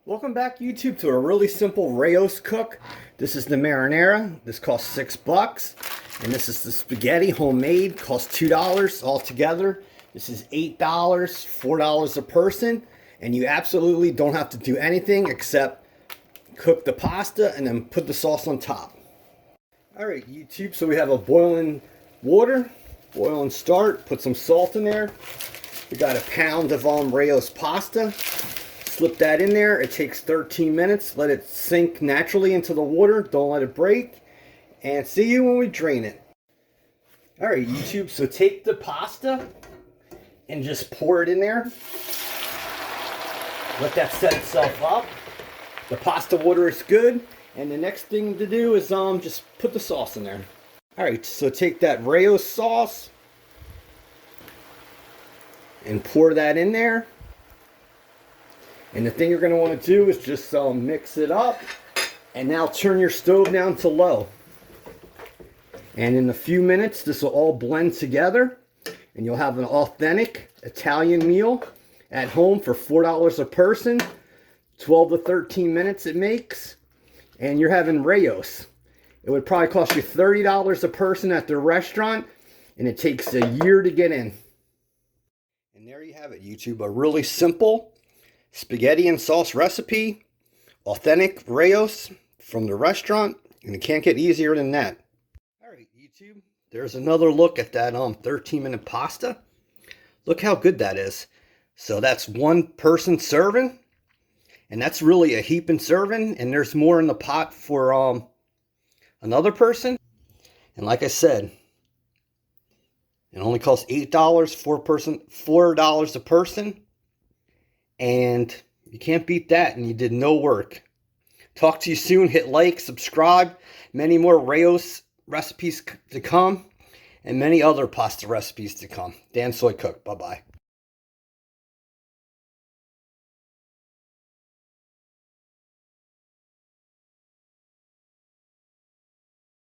Welcome back, YouTube, to a really simple Rayo's cook. This is the marinara. This costs $6. And this is the spaghetti, homemade, costs $2 altogether. This is $8, $4 a person. And you absolutely don't have to do anything except cook the pasta and then put the sauce on top. Alright, YouTube, so we have a boiling water. Boil and start. Put some salt in there. We got a pound of Rayo's pasta. Slip that in there. It takes 13 minutes. Let it sink naturally into the water. Don't let it break. And see you when we drain it. Alright, YouTube, so take the pasta and just pour it in there. Let that set itself up. The pasta water is good. And the next thing to do is just put the sauce in there. Alright, so take that Rayo's sauce and pour that in there. And the thing you're going to want to do is just mix it up. And now turn your stove down to low. And in a few minutes, this will all blend together. And you'll have an authentic Italian meal at home for $4 a person. 12 to 13 minutes it makes. And you're having Rayo's. It would probably cost you $30 a person at the restaurant. And it takes a year to get in. And there you have it, YouTube. A really simple spaghetti and sauce recipe, authentic Rayo's from the restaurant, and it can't get easier than that. Alright, YouTube, there's another look at that 13-minute pasta. Look how good that is. So that's one person serving, and that's really a heaping serving, and there's more in the pot for another person. And like I said, it only costs $8 $4 a person. And you can't beat that, and you did no work. Talk to you soon. Hit like, subscribe. Many more Rayo's recipes to come, and many other pasta recipes to come. Dan Soy Cook. Bye-bye.